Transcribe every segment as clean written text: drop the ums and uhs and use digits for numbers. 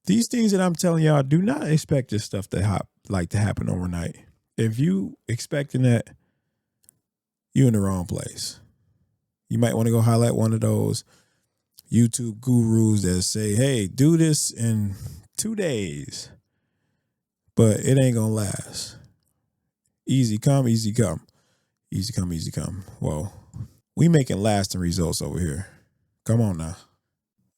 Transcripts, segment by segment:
These things that I'm telling y'all, do not expect this stuff to happen overnight. If you expecting that, you in the wrong place. You might want to go highlight one of those YouTube gurus that say, hey, do this in 2 days, but it ain't gonna last. Easy come, easy come. Easy come, easy come. Well, we making lasting results over here. Come on now.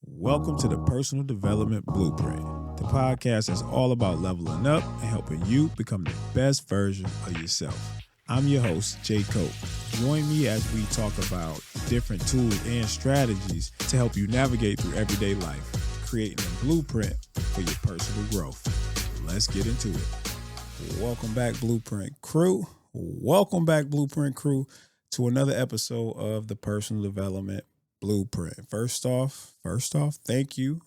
Welcome to the Personal Development Blueprint, the podcast that's all about leveling up and helping you become the best version of yourself. I'm your host, Jay Cope. Join me as we talk about different tools and strategies to help you navigate through everyday life, creating a blueprint for your personal growth. Let's get into it. Welcome back, Blueprint Crew. Welcome back, Blueprint Crew, to another episode of the Personal Development Blueprint. First off, thank you.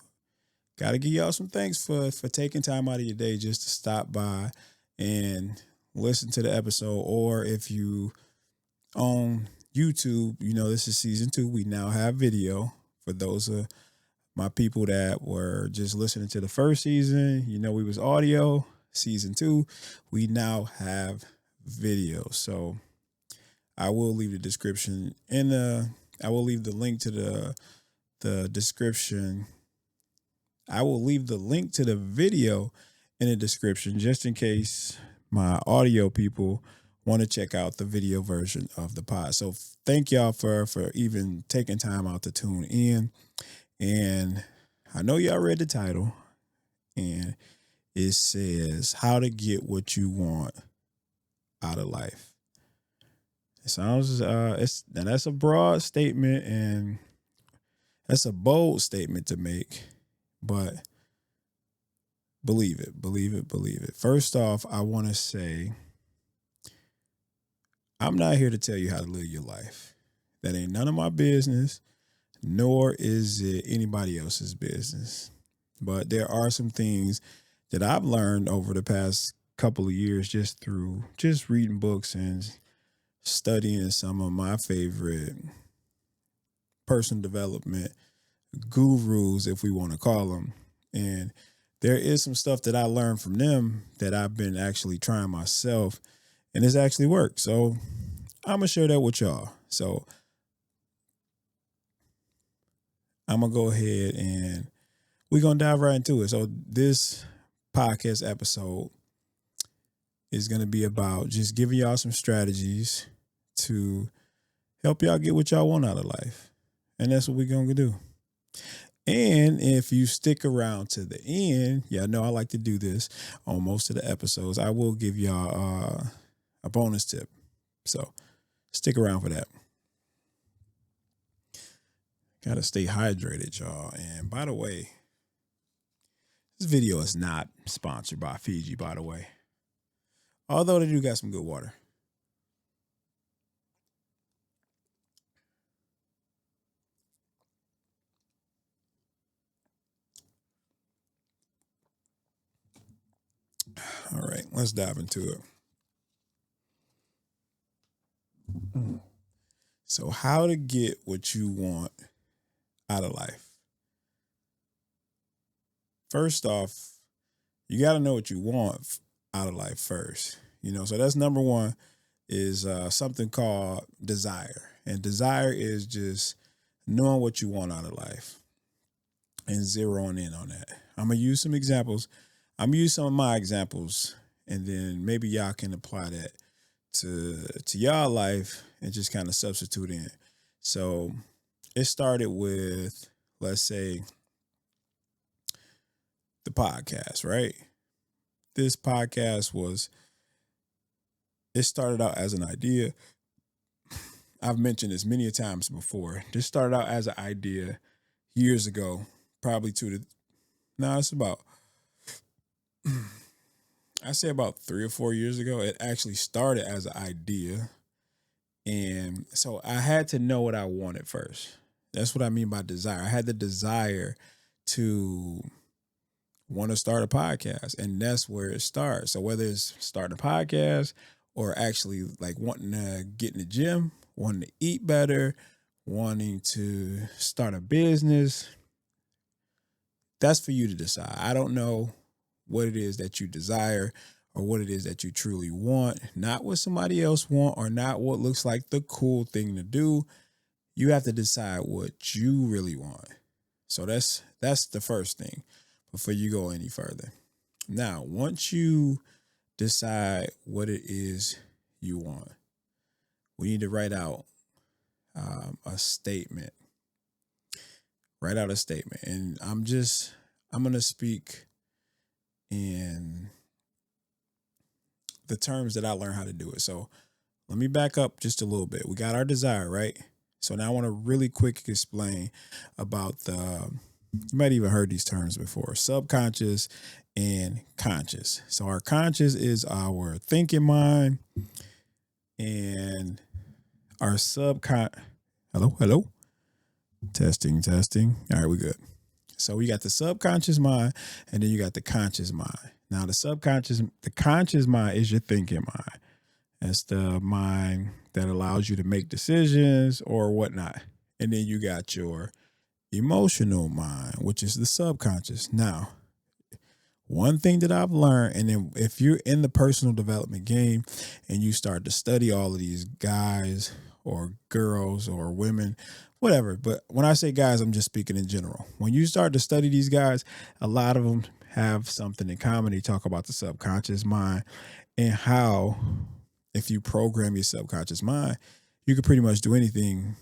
Got to give y'all some thanks for taking time out of your day just to stop by and listen to the episode. Or if you on YouTube, you know this is season 2. We now have video. For those of my people that were just listening to the first season, you know we was audio. Season 2, we now have video. So I will leave the description I will leave the link to the description. I will leave the link to the video in the description just in case my audio people want to check out the video version of the pod. So thank y'all for even taking time out to tune in. And I know y'all read the title, and it says how to get what you want out of life. It sounds that's a broad statement, and that's a bold statement to make, but believe it. First off, I want to say I'm not here to tell you how to live your life. That ain't none of my business, nor is it anybody else's business. But there are some things that I've learned over the past couple of years just through just reading books and studying some of my favorite personal development gurus, if we want to call them. And there is some stuff that I learned from them that I've been actually trying myself, and it's actually worked. So I'm going to share that with y'all. So I'm going to go ahead and we're going to dive right into it. So this podcast episode is going to be about just giving y'all some strategies to help y'all get what y'all want out of life. And that's what we're going to do. And if you stick around to the end, y'all know I like to do this on most of the episodes. I will give y'all a bonus tip. So stick around for that. Got to stay hydrated, y'all. And by the way, this video is not sponsored by Fiji, by the way. Although they do got some good water. All right, let's dive into it. So how to get what you want out of life. First off, you got to know what you want out of life first. You know, so that's number one is something called desire. And desire is just knowing what you want out of life and zeroing in on that. I'm going to use some examples. I'm going to use some of my examples, and then maybe y'all can apply that to y'all life and just kind of substitute in. So it started with, let's say, the podcast, right? This podcast it started out as an idea. I've mentioned this many times before. This started out as an idea years ago, probably it's about, I say about 3 or 4 years ago. It actually started as an idea. And so I had to know what I wanted first. That's what I mean by desire. I had the desire to want to start a podcast, and that's where it starts. So whether it's starting a podcast or actually like wanting to get in the gym, wanting to eat better, wanting to start a business, That's for you to decide. I don't know what it is that you desire or what it is that you truly want, not what somebody else want or not what looks like the cool thing to do. You have to decide what you really want. So that's the first thing before you go any further. Now, once you decide what it is you want, we need to write out a statement. Write out a statement. And I'm going to speak in the terms that I learned how to do it. So let me back up just a little bit. We got our desire, right? So now I want to really quick explain about you might even heard these terms before, subconscious and conscious. So our conscious is our thinking mind, and our hello, testing. All right, we good. So we got the subconscious mind, and then you got the conscious mind. Now the conscious mind is your thinking mind. That's the mind that allows you to make decisions or whatnot. And then you got your emotional mind, which is the subconscious. Now, one thing that I've learned, and then if you're in the personal development game and you start to study all of these guys or girls or women, whatever. But when I say guys, I'm just speaking in general. When you start to study these guys, a lot of them have something in common. They talk about the subconscious mind and how if you program your subconscious mind, you can pretty much do anything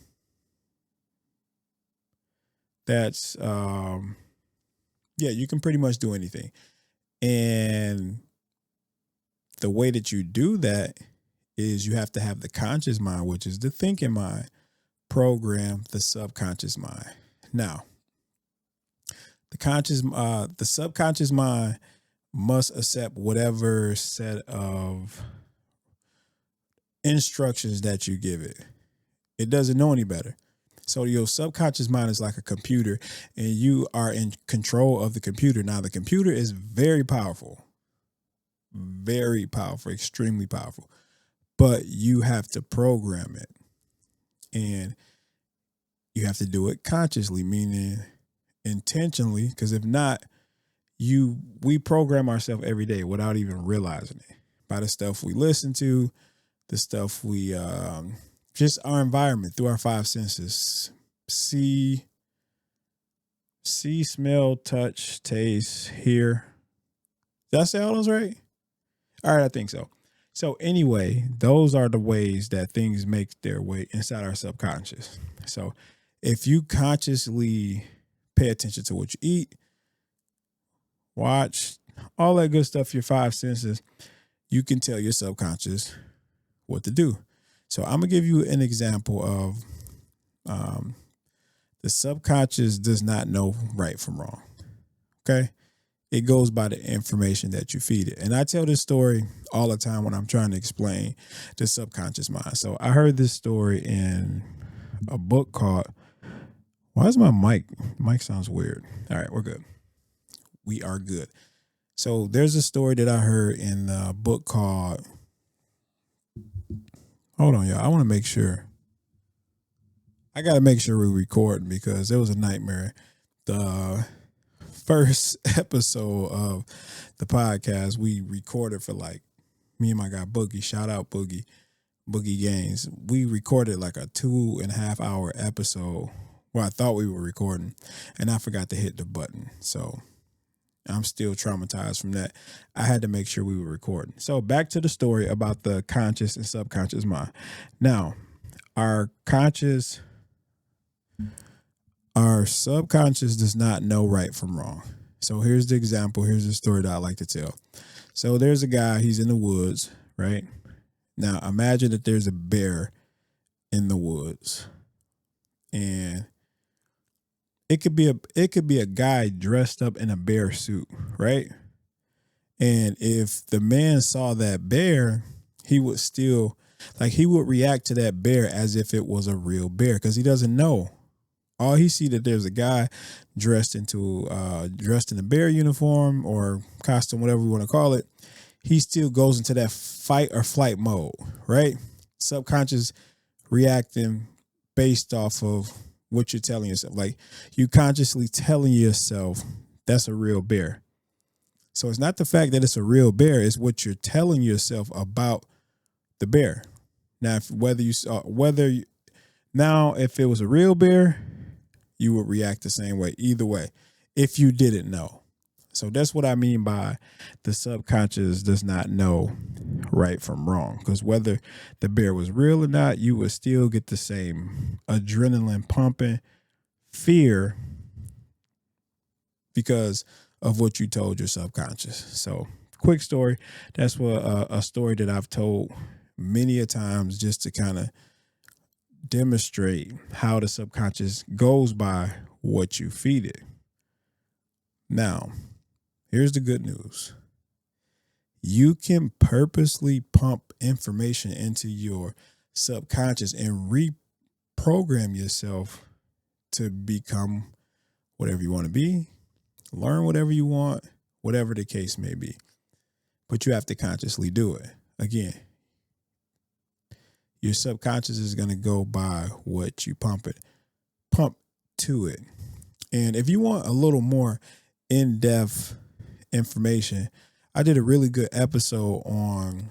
that's, you can pretty much do anything. And the way that you do that is you have to have the conscious mind, which is the thinking mind, program the subconscious mind. Now, the subconscious mind must accept whatever set of instructions that you give it. It doesn't know any better. So your subconscious mind is like a computer, and you are in control of the computer. Now, the computer is very powerful, extremely powerful, but you have to program it, and you have to do it consciously, meaning intentionally, because if not, we program ourselves every day without even realizing it by the stuff we listen to, the stuff we just our environment through our five senses: see, smell, touch, taste, hear. Did I say all those right? All right, I think so. So anyway, those are the ways that things make their way inside our subconscious. So if you consciously pay attention to what you eat, watch, all that good stuff, your five senses, you can tell your subconscious what to do. So I'm gonna give you an example of the subconscious does not know right from wrong. Okay. It goes by the information that you feed it. And I tell this story all the time when I'm trying to explain the subconscious mind. So I heard this story in a book called, why is my mic sounds weird. All right, we're good. We are good. So there's a story that I heard in a book called, hold on, y'all. I want to make sure. I got to make sure we're recording because it was a nightmare. The first episode of the podcast, we recorded for like me and my guy Boogie. Shout out Boogie Gaines. We recorded like a 2.5 hour episode where I thought we were recording, and I forgot to hit the button. So I'm still traumatized from that. I had to make sure we were recording. So back to the story about the conscious and subconscious mind. Now, our subconscious does not know right from wrong. So here's the example. Here's the story that I like to tell. So there's a guy, he's in the woods, right? Now imagine that there's a bear in the woods, and it could be a guy dressed up in a bear suit, right? And if the man saw that bear, he would react to that bear as if it was a real bear, because he doesn't know. All he see that there's a guy dressed in a bear uniform or costume, whatever we want to call it. He still goes into that fight or flight mode, right? Subconscious reacting based off of what you're telling yourself. Like you consciously telling yourself that's a real bear. So it's not the fact that it's a real bear, it's what you're telling yourself about the bear. Now, if if it was a real bear, you would react the same way either way if you didn't know. So that's what I mean by the subconscious does not know right from wrong. Because whether the bear was real or not, you would still get the same adrenaline pumping, fear, because of what you told your subconscious. So quick story. That's what a story that I've told many a times just to kind of demonstrate how the subconscious goes by what you feed it. Now, here's the good news. You can purposely pump information into your subconscious and reprogram yourself to become whatever you want to be, learn whatever you want, whatever the case may be. But you have to consciously do it. Again, your subconscious is going to go by what you pump to it. And if you want a little more in-depth information, I did a really good episode on,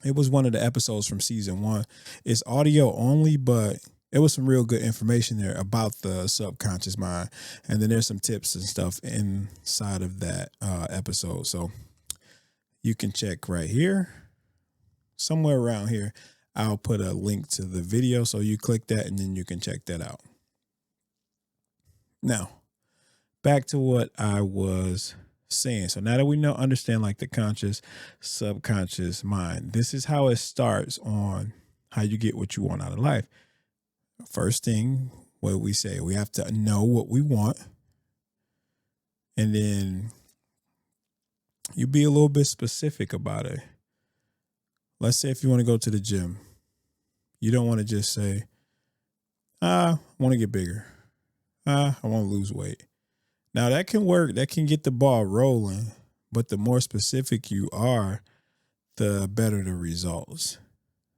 it was one of the episodes from season 1. It's audio only, but it was some real good information there about the subconscious mind. And then there's some tips and stuff inside of that episode. So you can check right here, somewhere around here. I'll put a link to the video. So you click that and then you can check that out. Now, back to what I was saying. So now that we understand like the conscious, subconscious mind, this is how it starts on how you get what you want out of life. First thing, what we say, we have to know what we want. And then you be a little bit specific about it. Let's say if you want to go to the gym, you don't want to just say, I want to get bigger. I want to lose weight. Now that can work. That can get the ball rolling. But the more specific you are, the better the results.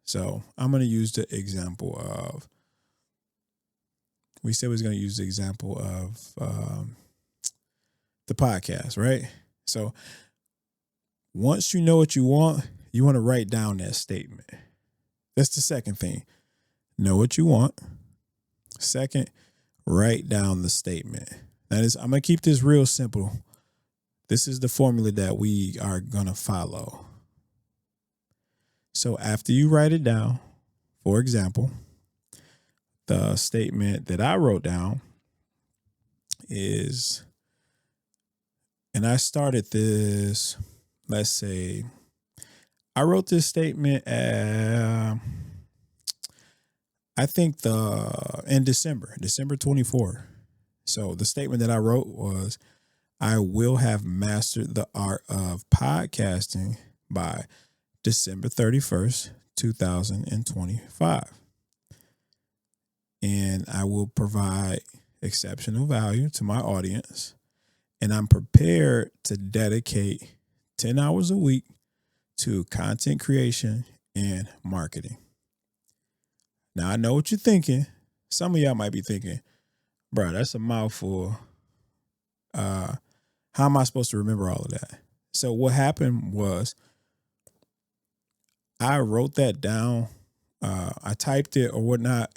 So I'm going to use the example of, we said we was going to use the example of the podcast, right? So once you know what you want to write down that statement. That's the second thing. Know what you want. Second, write down the statement. That is, I'm going to keep this real simple. This is the formula that we are going to follow. So after you write it down, for example, the statement that I wrote down is, and I started this, let's say, I wrote this statement I think in December 24. So the statement that I wrote was, I will have mastered the art of podcasting by December 31st, 2025. And I will provide exceptional value to my audience. And I'm prepared to dedicate 10 hours a week to content creation and marketing. Now, I know what you're thinking. Some of y'all might be thinking, bro, that's a mouthful. How am I supposed to remember all of that? So what happened was I wrote that down. I typed it or whatnot,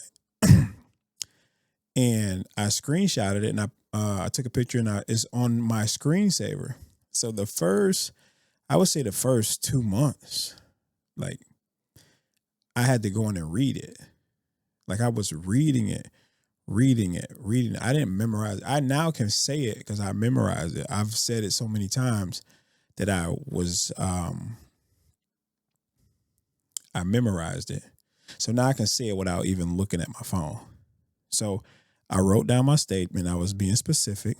and I screenshotted it, and I took a picture, and it's on my screensaver. So I would say the first 2 months, like, I had to go in and read it. Like, I was reading it. I didn't memorize it. I now can say it because I memorized it. I've said it so many times that I memorized it. So now I can say it without even looking at my phone. So I wrote down my statement. I was being specific.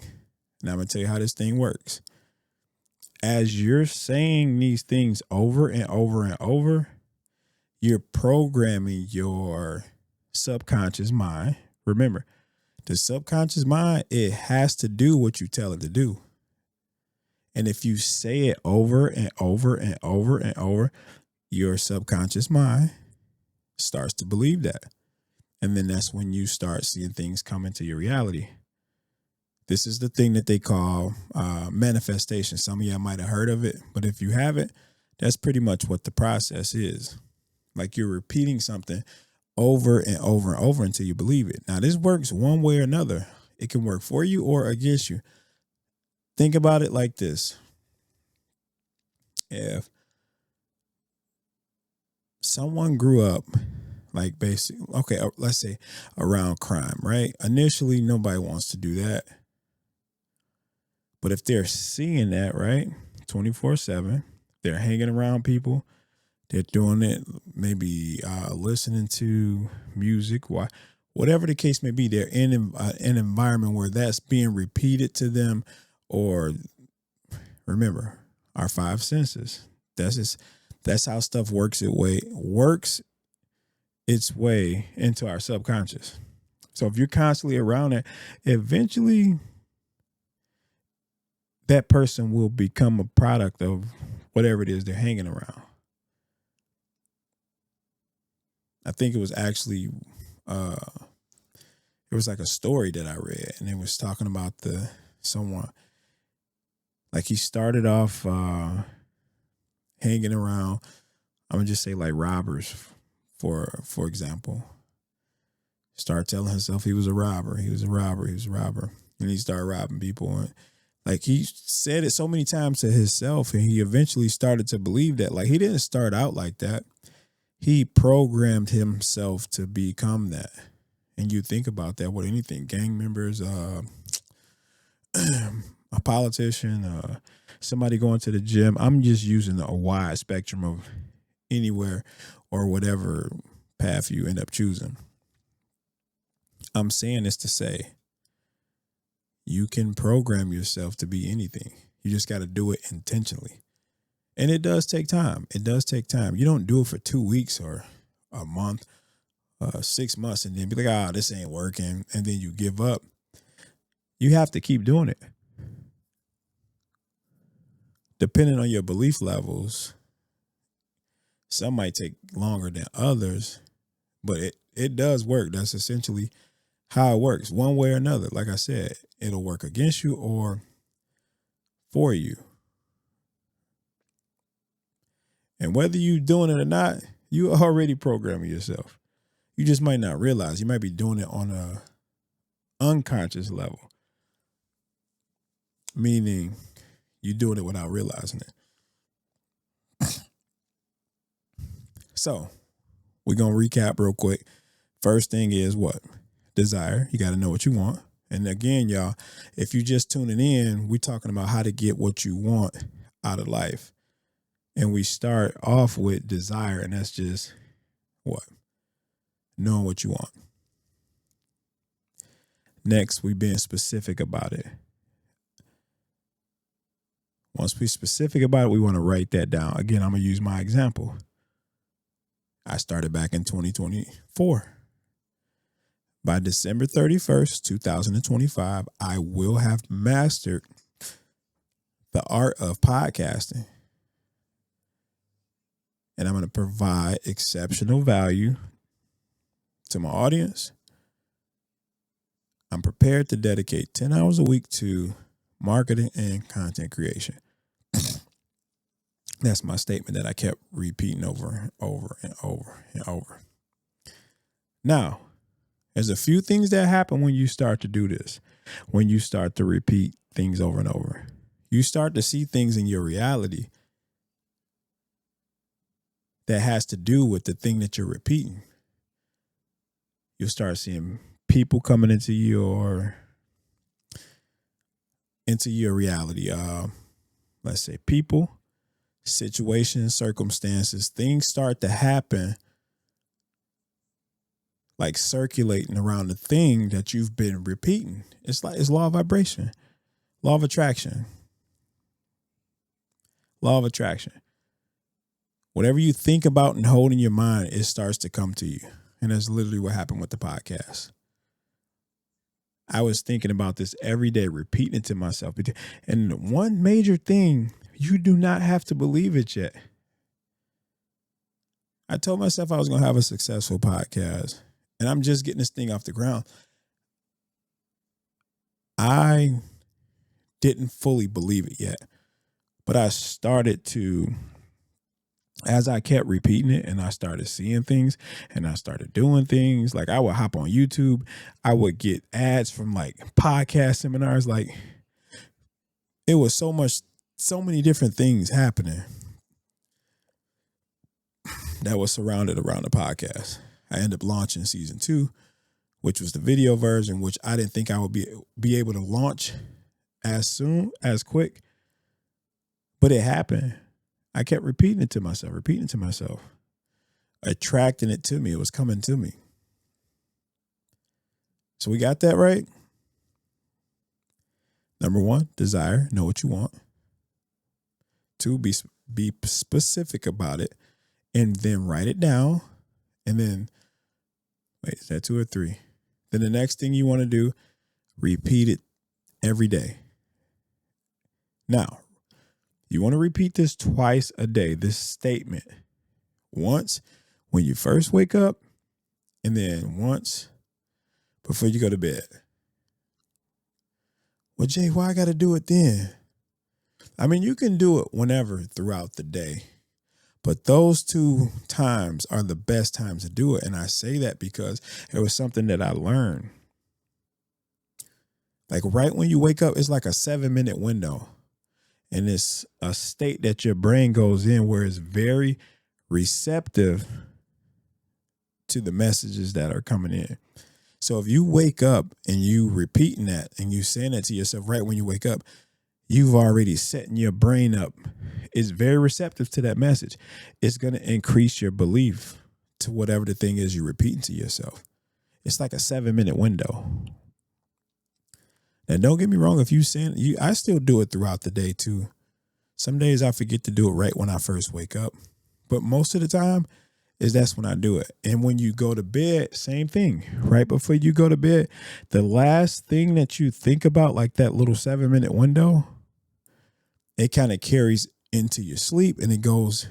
And I'm going to tell you how this thing works. As you're saying these things over and over and over, you're programming your subconscious mind. Remember, the subconscious mind, it has to do what you tell it to do. And if you say it over and over and over and over, your subconscious mind starts to believe that. And then that's when you start seeing things come into your reality. This is the thing that they call manifestation. Some of y'all might have heard of it, but if you haven't, that's pretty much what the process is. Like you're repeating something over and over and over until you believe it. Now, this works one way or another. It can work for you or against you. Think about it like this. If someone grew up like let's say around crime, right? Initially, nobody wants to do that. But if they're seeing that, right, 24/7, they're hanging around people, they're doing it, maybe listening to music, whatever the case may be, they're in an environment where that's being repeated to them. Or remember, our five senses. That's how stuff works its way into our subconscious. So if you're constantly around it, eventually that person will become a product of whatever it is they're hanging around. I think it was actually it was like a story that I read, and it was talking about someone, like he started off hanging around, I'm gonna just say like robbers, for example. Start telling himself he was a robber, and he started robbing people. And like he said it so many times to himself, and he eventually started to believe that. Like he didn't start out like that. He programmed himself to become that. And you think about that with anything, gang members, a politician, somebody going to the gym. I'm just using a wide spectrum of anywhere or whatever path you end up choosing. I'm saying this to say you can program yourself to be anything. You just got to do it intentionally. And it does take time. You don't do it for 2 weeks or a month, 6 months, and then be like, this ain't working. And then you give up. You have to keep doing it. Depending on your belief levels, some might take longer than others, but it does work. That's essentially how it works, one way or another. Like I said, it'll work against you or for you. And whether you're doing it or not, you already programming yourself. You just might not realize. You might be doing it on a unconscious level, meaning you're doing it without realizing it. So we're going to recap real quick. First thing is what? Desire. You got to know what you want. And again, y'all, if you're just tuning in, we're talking about how to get what you want out of life. And we start off with desire, and that's just what? Knowing what you want. Next, we being specific about it. Once we're specific about it, we want to write that down. Again, I'm going to use my example. I started back in 2024. By December 31st, 2025, I will have mastered the art of podcasting. And I'm going to provide exceptional value to my audience. I'm prepared to dedicate 10 hours a week to marketing and content creation. That's my statement that I kept repeating over and over and over and over. Now, there's a few things that happen when you start to do this, when you start to repeat things over and over. You start to see things in your reality that has to do with the thing that you're repeating. You'll start seeing people coming into your reality. Let's say people, situations, circumstances, things start to happen, like circulating around the thing that you've been repeating. It's law of vibration, law of attraction. Law of attraction. Whatever you think about and hold in your mind, it starts to come to you. And that's literally what happened with the podcast. I was thinking about this every day, repeating it to myself. And one major thing, you do not have to believe it yet. I told myself I was going to have a successful podcast, and I'm just getting this thing off the ground. I didn't fully believe it yet, but I started to, as I kept repeating it and I started seeing things and I started doing things, like I would hop on YouTube, I would get ads from like podcast seminars, like it was so many different things happening that was surrounded around the podcast. I ended up launching season 2, which was the video version, which I didn't think I would be able to launch as quick, but it happened. I kept repeating it to myself, attracting it to me. It was coming to me. So we got that right. Number 1, desire, know what you want. 2, be specific about it, and then write it down. And then, wait, is that 2 or 3? Then the next thing you want to do, repeat it every day. Now, you want to repeat this twice a day, this statement. Once when you first wake up, and then once before you go to bed. Well, Jay, why I got to do it then? I mean, you can do it whenever throughout the day, but those 2 times are the best times to do it. And I say that because it was something that I learned. Like right when you wake up, it's like a 7-minute window. And it's a state that your brain goes in where it's very receptive to the messages that are coming in. So if you wake up and you repeating that and you saying that to yourself right when you wake up, you've already setting your brain up. It's very receptive to that message. It's going to increase your belief to whatever the thing is you're repeating to yourself. It's like a 7-minute window. Now, don't get me wrong. If you saying I still do it throughout the day too. Some days I forget to do it right when I first wake up, but most of the time that's when I do it. And when you go to bed, same thing. Right before you go to bed, the last thing that you think about, like that little 7-minute window, it kind of carries into your sleep and it goes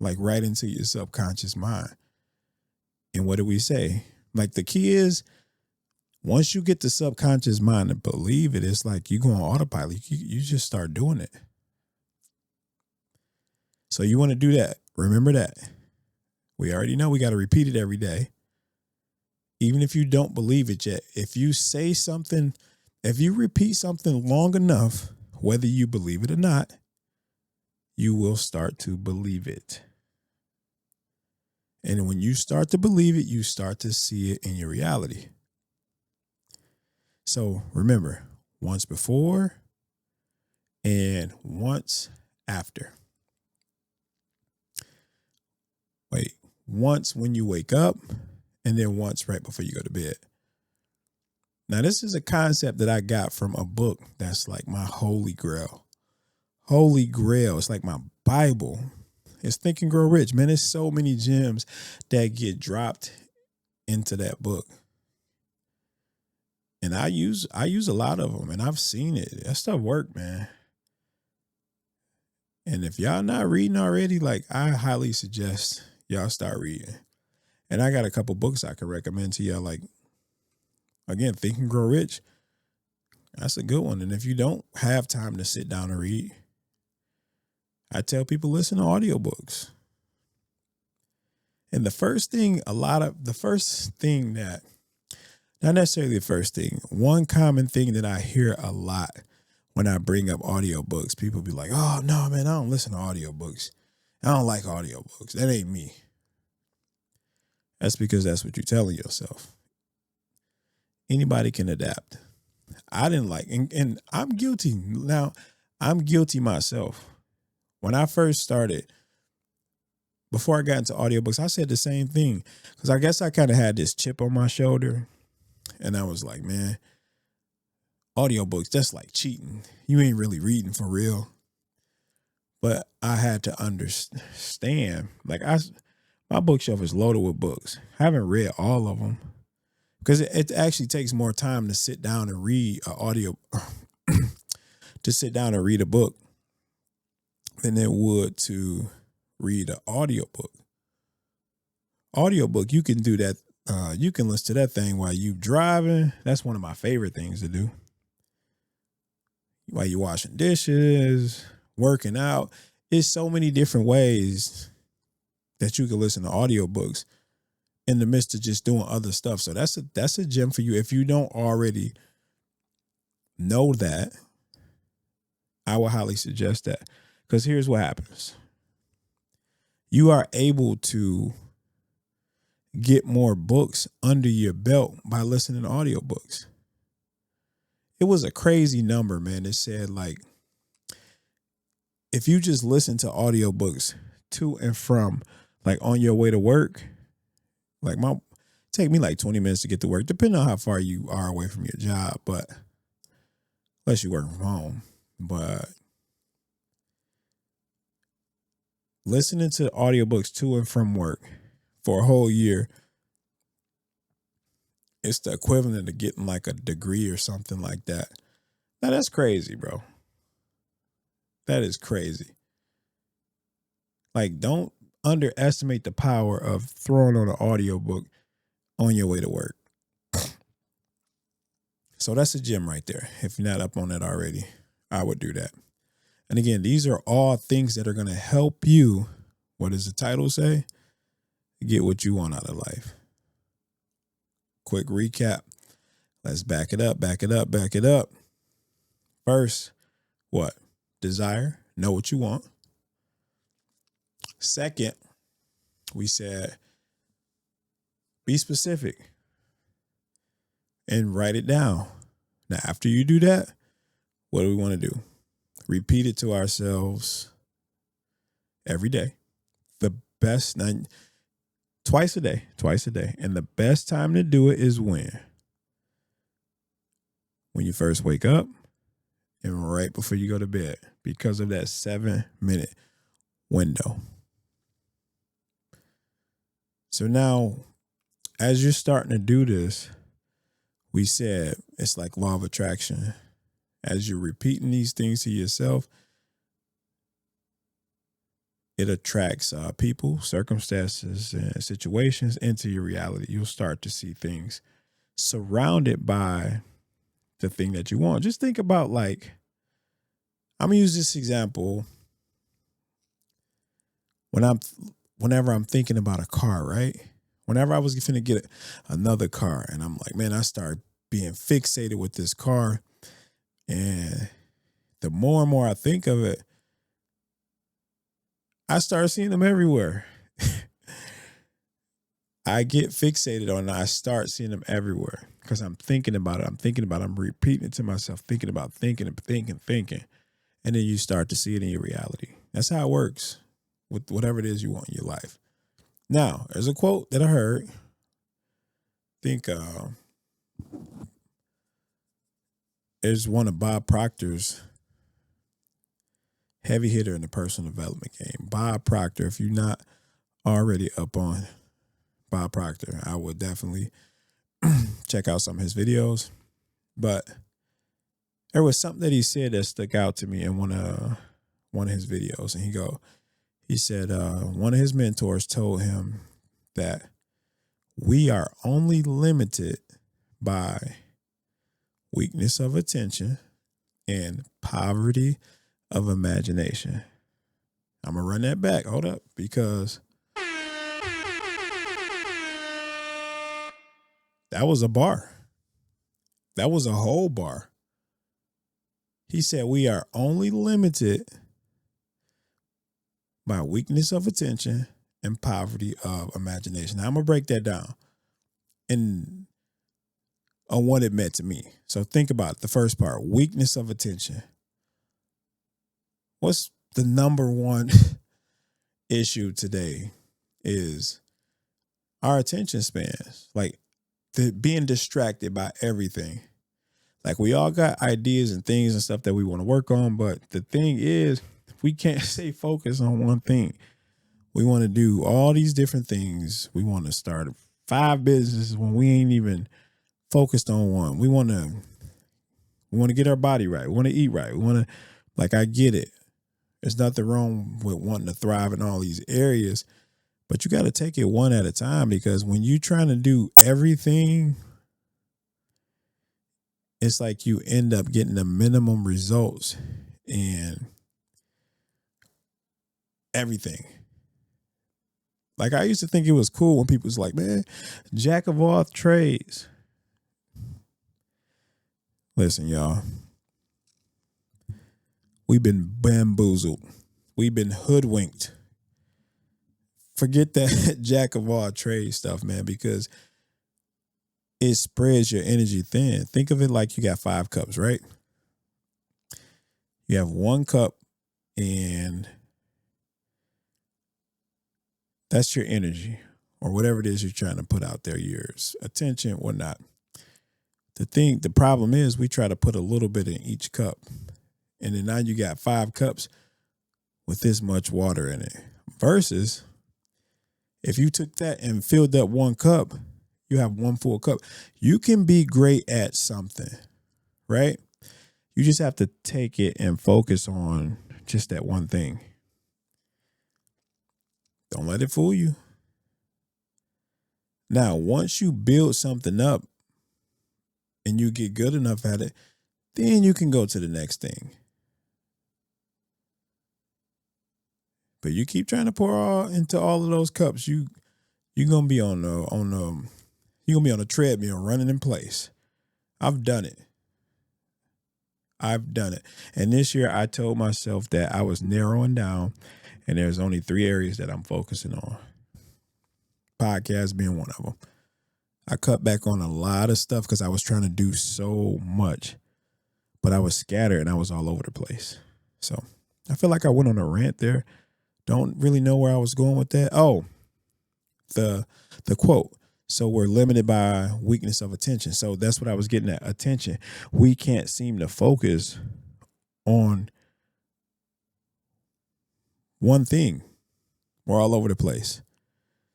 like right into your subconscious mind. And what do we say? Like the key is, once you get the subconscious mind to believe it, it's like you go on autopilot. You just start doing it. So you want to do that. Remember that. We already know we got to repeat it every day. Even if you don't believe it yet. If you say something, if you repeat something long enough, whether you believe it or not, you will start to believe it. And when you start to believe it, you start to see it in your reality. So remember, once before and once after. Wait, once when you wake up and then once right before you go to bed. Now, this is a concept that I got from a book that's like my holy grail. Holy grail. It's like my Bible. It's Think and Grow Rich. Man, there's so many gems that get dropped into that book. And I use a lot of them, and I've seen it. That stuff work, man. And if y'all not reading already, like I highly suggest y'all start reading. And I got a couple books I can recommend to y'all. Like, again, Think and Grow Rich. That's a good one. And if you don't have time to sit down and read, I tell people listen to audiobooks. And not necessarily the first thing, one common thing that I hear a lot when I bring up audiobooks, people be like, oh, no, man, I don't listen to audiobooks. I don't like audiobooks. That ain't me. That's because that's what you're telling yourself. Anybody can adapt. I didn't like, and I'm guilty. Now, I'm guilty myself. When I first started, before I got into audiobooks, I said the same thing because I guess I kind of had this chip on my shoulder. And I was like, man, audiobooks, that's like cheating. You ain't really reading for real. But I had to understand, like my bookshelf is loaded with books. I haven't read all of them because it actually takes more time to sit down and read a book than it would to read an audiobook. Audiobook, you can do that. You can listen to that thing while you driving. That's one of my favorite things to do. while you're washing dishes, working out. It's so many different ways that you can listen to audiobooks in the midst of just doing other stuff. So that's a gem for you. If you don't already know that, I would highly suggest that. Because here's what happens. You are able to get more books under your belt by listening to audiobooks. It was a crazy number, man. It said like, if you just listen to audiobooks to and from, like on your way to work, like take me like 20 minutes to get to work, depending on how far you are away from your job, but unless you're working from home. But listening to audiobooks to and from work for a whole year, it's the equivalent of getting like a degree or something like that. Now that's crazy, bro. That is crazy. Like, don't underestimate the power of throwing on an audiobook on your way to work. So that's a gem right there. If you're not up on that already, I would do that. And again, these are all things that are going to help you. What does the title say? Get what you want out of life. Quick recap. Let's back it up. First, what? Desire. Know what you want. Second, we said be specific and write it down. Now, after you do that, what do we want to do? Repeat it to ourselves every day. The best, twice a day. And the best time to do it is when you first wake up and right before you go to bed, because of that 7-minute window. So now, as you're starting to do this, we said it's like law of attraction. As you're repeating these things to yourself, it attracts people, circumstances, and situations into your reality. You'll start to see things surrounded by the thing that you want. Just think about, like, I'm going to use this example whenever I'm thinking about a car, right? Whenever I was going to get another car, and I'm like, man, I start being fixated with this car. And the more and more I think of it, I start seeing them everywhere. I get fixated on it. I start seeing them everywhere because I'm thinking about it. I'm repeating it to myself, thinking. And then you start to see it in your reality. That's how it works with whatever it is you want in your life. Now, there's a quote that I heard. There's one of Bob Proctor's, heavy hitter in the personal development game. Bob Proctor, if you're not already up on Bob Proctor, I would definitely check out some of his videos. But there was something that he said that stuck out to me in one of his videos. And he said one of his mentors told him that we are only limited by weakness of attention and poverty of imagination. I'm going to run that back. Hold up, because that was a bar. That was a whole bar. He said we are only limited by weakness of attention and poverty of imagination. Now, I'm going to break that down and on what it meant to me. So think about it. The first part, weakness of attention. What's the number one issue today is our attention spans, like being distracted by everything. Like, we all got ideas and things and stuff that we want to work on, but the thing is, we can't stay focused on one thing. We want to do all these different things. We want to start 5 businesses when we ain't even focused on one. We want to get our body right. We want to eat right. We want to, like, I get it. There's nothing wrong with wanting to thrive in all these areas, but you got to take it one at a time, because when you're trying to do everything it's like you end up getting the minimum results in everything. Like I used to think it was cool when people was like, man, jack of all trades. Listen, y'all, we've been bamboozled. We've been hoodwinked. Forget that jack of all trades stuff, man, because it spreads your energy thin. Think of it like you got 5 cups, right? You have 1 cup and that's your energy or whatever it is you're trying to put out there, yours, attention, whatnot. The problem is we try to put a little bit in each cup. And then now you got 5 cups with this much water in it. Versus if you took that and filled up 1 cup, you have 1 full cup. You can be great at something, right? You just have to take it and focus on just that one thing. Don't let it fool you. Now, once you build something up and you get good enough at it, then you can go to the next thing. But you keep trying to pour into all of those cups, you're gonna be on a treadmill running in place. I've done it. And this year I told myself that I was narrowing down and there's only 3 areas that I'm focusing on. Podcast being one of them. I cut back on a lot of stuff because I was trying to do so much, but I was scattered and I was all over the place. So I feel like I went on a rant there. Don't really know where I was going with that. Oh, the quote. So we're limited by weakness of attention. So that's what I was getting at. Attention. We can't seem to focus on one thing. We're all over the place.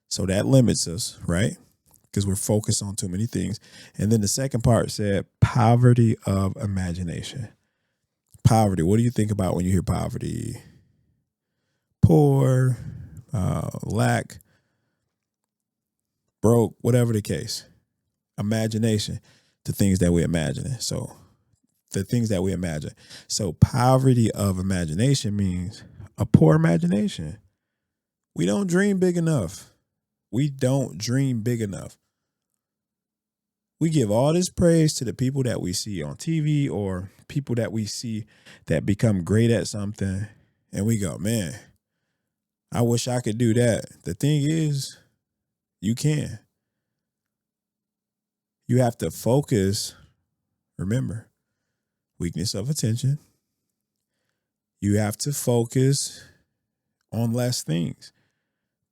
So that limits us, right? Because we're focused on too many things. And then the second part said poverty of imagination. Poverty. What do you think about when you hear poverty? Poor, lack, broke, whatever the case. Imagination, the things that we imagine. So the things that we imagine. So poverty of imagination means a poor imagination. We don't dream big enough. We don't dream big enough. We give all this praise to the people that we see on TV or people that we see that become great at something. And we go, man, I wish I could do that. The thing is, you can. You have to focus. Remember, weakness of attention. You have to focus on less things.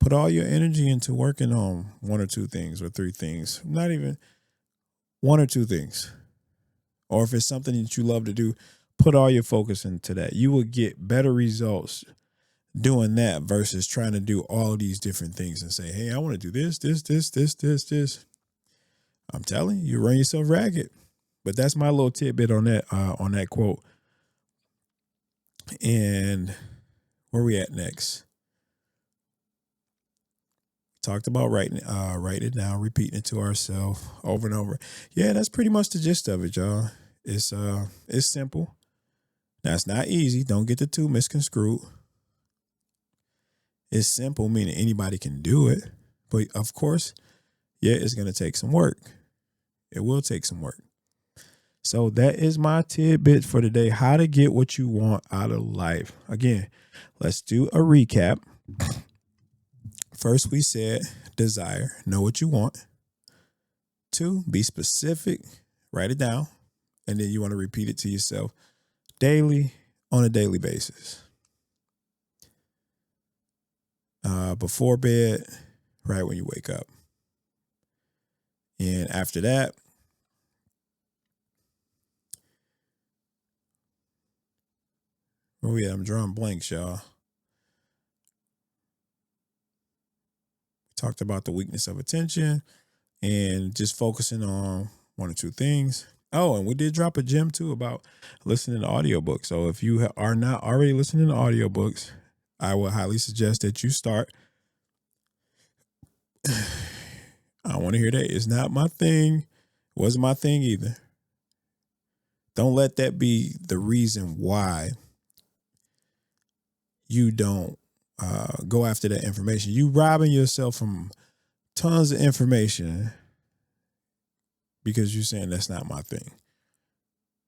Put all your energy into working on 1 or 2 things or 3 things. Not even 1 or 2 things. Or if it's something that you love to do, put all your focus into that. You will get better results doing that versus trying to do all these different things and say, hey, I want to do this. I'm telling you, you run yourself ragged. But that's my little tidbit on that quote. And where we at next? Talked about writing it down, repeating it to ourselves over and over. Yeah, that's pretty much the gist of it, y'all. It's simple. Now, it's not easy. Don't get the 2 misconstrued. It's simple, meaning anybody can do it. But of course, yeah, it's going to take some work. It will take some work. So that is my tidbit for today. How to get what you want out of life. Again, let's do a recap. First, we said desire. Know what you want. 2, be specific. Write it down. And then you want to repeat it to yourself daily, on a daily basis. Before bed, right when you wake up. And after that, where we at? I'm drawing blanks, y'all. Talked about the weakness of attention and just focusing on 1 or 2 things. Oh, and we did drop a gem too about listening to audiobooks. So if you are not already listening to audiobooks, I would highly suggest that you start. I want to hear that. It's not my thing. Wasn't my thing either. Don't let that be the reason why you don't go after that information. You robbing yourself from tons of information because you're saying that's not my thing.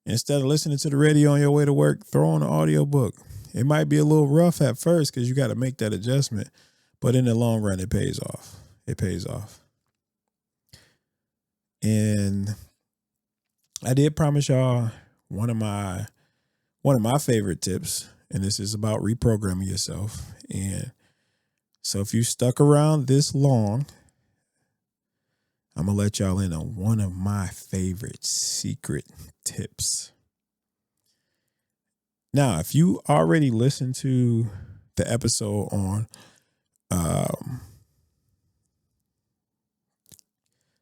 Instead of listening to the radio on your way to work, throw on an audiobook. It might be a little rough at first because you got to make that adjustment, but in the long run, it pays off. It pays off. And I did promise y'all one of my favorite tips, and this is about reprogramming yourself. And so if you stuck around this long, I'm going to let y'all in on one of my favorite secret tips. Now, if you already listened to the episode on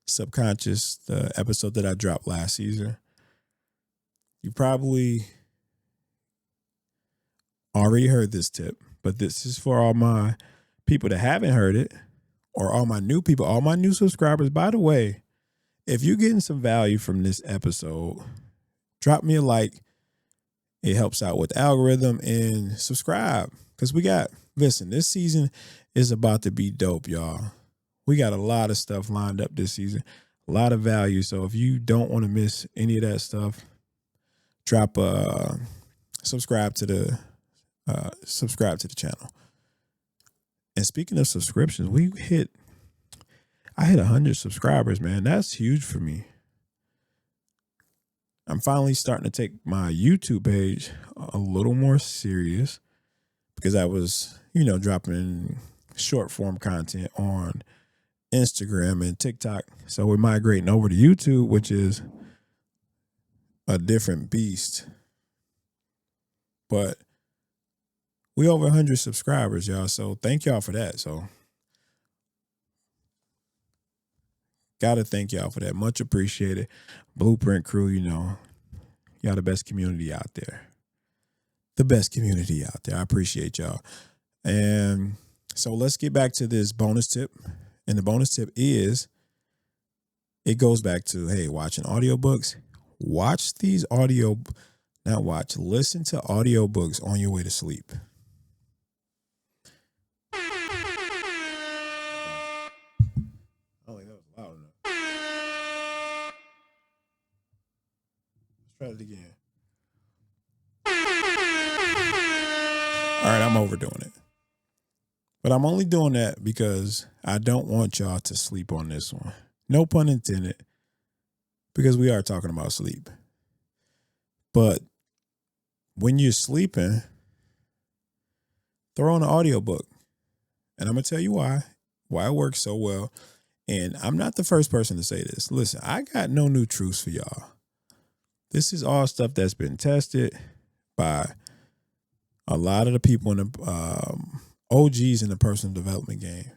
subconscious, the episode that I dropped last season, you probably already heard this tip, but this is for all my people that haven't heard it, or all my new people, all my new subscribers. By the way, if you're getting some value from this episode, drop me a like. It helps out with the algorithm, and subscribe, because listen, this season is about to be dope, y'all. We got a lot of stuff lined up this season, a lot of value. So if you don't want to miss any of that stuff, drop subscribe to the channel. And speaking of subscriptions, I hit 100 subscribers, man. That's huge for me. I'm finally starting to take my YouTube page a little more serious, because I was, dropping short form content on Instagram and TikTok. So we're migrating over to YouTube, which is a different beast. But we over 100 subscribers, y'all. So thank y'all for that. So gotta thank y'all for that. Much appreciated. Blueprint crew, y'all the best community out there. The best community out there. I appreciate y'all. And so let's get back to this bonus tip. And the bonus tip is, it goes back to, hey, watching audiobooks. Listen to audiobooks on your way to sleep. Oh, that was loud enough. Let's try it again. All right, I'm overdoing it. But I'm only doing that because I don't want y'all to sleep on this one. No pun intended, because we are talking about sleep. But when you're sleeping, throw on an audiobook. And I'm going to tell you why it works so well. And I'm not the first person to say this. Listen, I got no new truths for y'all. This is all stuff that's been tested by a lot of the people in the OGs in the personal development game.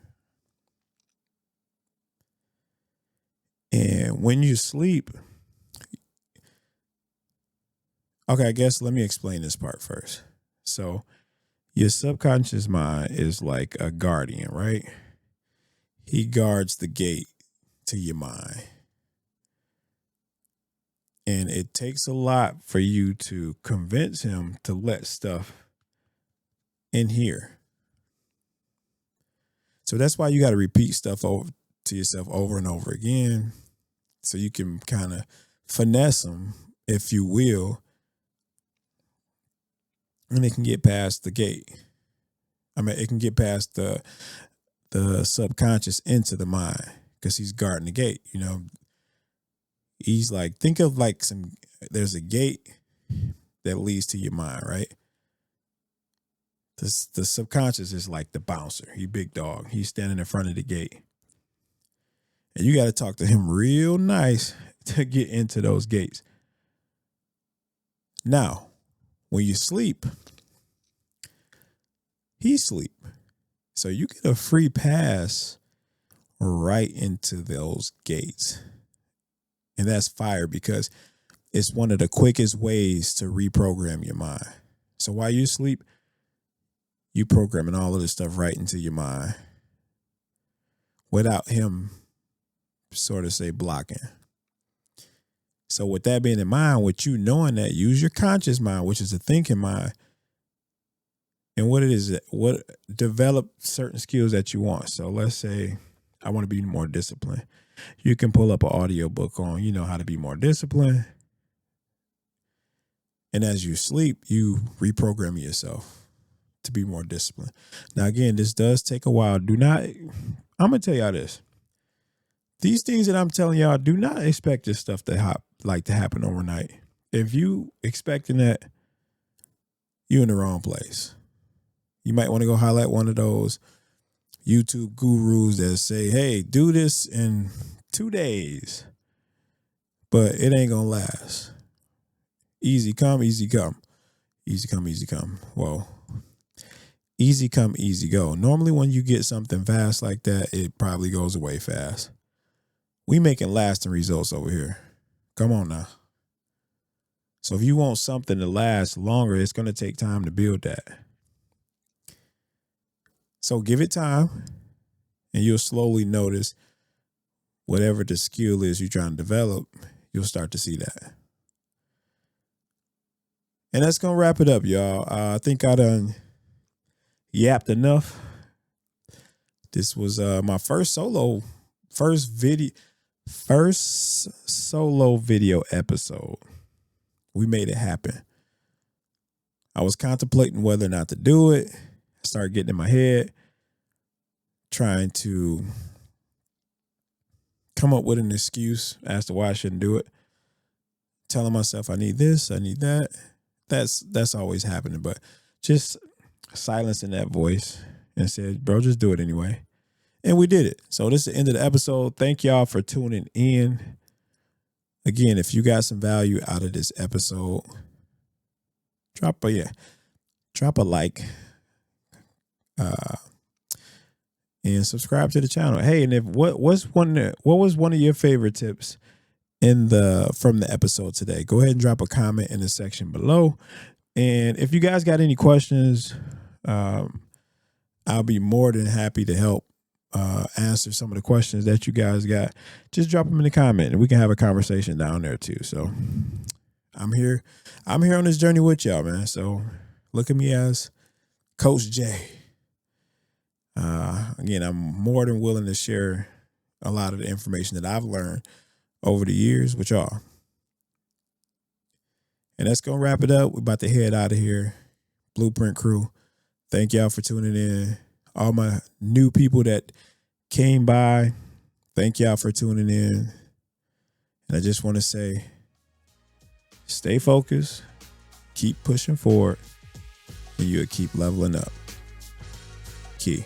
And when you sleep, okay, I guess let me explain this part first. So your subconscious mind is like a guardian, right? He guards the gate to your mind. And it takes a lot for you to convince him to let stuff in here. So that's why you got to repeat stuff over to yourself over and over again, so you can kind of finesse them, if you will, and it can get past the gate. I mean, it can get past the subconscious into the mind, because he's guarding the gate. He's like, think of like there's a gate that leads to your mind, right? The subconscious is like the bouncer. He big dog. He's standing in front of the gate. And you got to talk to him real nice to get into those gates. Now, when you sleep, he sleep. So you get a free pass right into those gates. And that's fire, because it's one of the quickest ways to reprogram your mind. So while you sleep, you programming all of this stuff right into your mind without him sort of blocking. So with that being in mind, with you knowing that, use your conscious mind, which is a thinking mind. And what it is, what develop certain skills that you want. So let's say I want to be more disciplined. You can pull up an audio book on, how to be more disciplined. And as you sleep, you reprogram yourself to be more disciplined. Now, again, this does take a while. I'm going to tell y'all this. These things that I'm telling y'all, do not expect this stuff to happen overnight. If you expecting that, you're in the wrong place. You might want to go highlight one of those YouTube gurus that say, hey, do this in 2 days, but it ain't going to last. Easy come, easy come. Easy come, easy come. Well, easy come, easy go. Normally when you get something fast like that, it probably goes away fast. We making lasting results over here. Come on now. So if you want something to last longer, it's going to take time to build that. So give it time, and you'll slowly notice whatever the skill is you're trying to develop, you'll start to see that. And that's going to wrap it up, y'all. I think I done yapped enough. This was my first solo video episode. We made it happen. I was contemplating whether or not to do it. I started getting in my head, trying to come up with an excuse as to why I shouldn't do it. Telling myself I need this, I need that. That's always happening, but just silencing that voice and said, bro, just do it anyway. And we did it. So this is the end of the episode. Thank y'all for tuning in. Again, if you got some value out of this episode, drop a like, and subscribe to the channel. Hey, and what was one of your favorite tips from the episode today? Go ahead and drop a comment in the section below. And if you guys got any questions, I'll be more than happy to help answer some of the questions that you guys got. Just drop them in the comment and we can have a conversation down there too. So I'm here on this journey with y'all, man. So look at me as Coach J. Again, I'm more than willing to share a lot of the information that I've learned over the years with y'all. And that's going to wrap it up. We're about to head out of here. Blueprint Crew, thank y'all for tuning in. All my new people that came by, thank y'all for tuning in. And I just want to say, stay focused, keep pushing forward, and you'll keep leveling up. Key.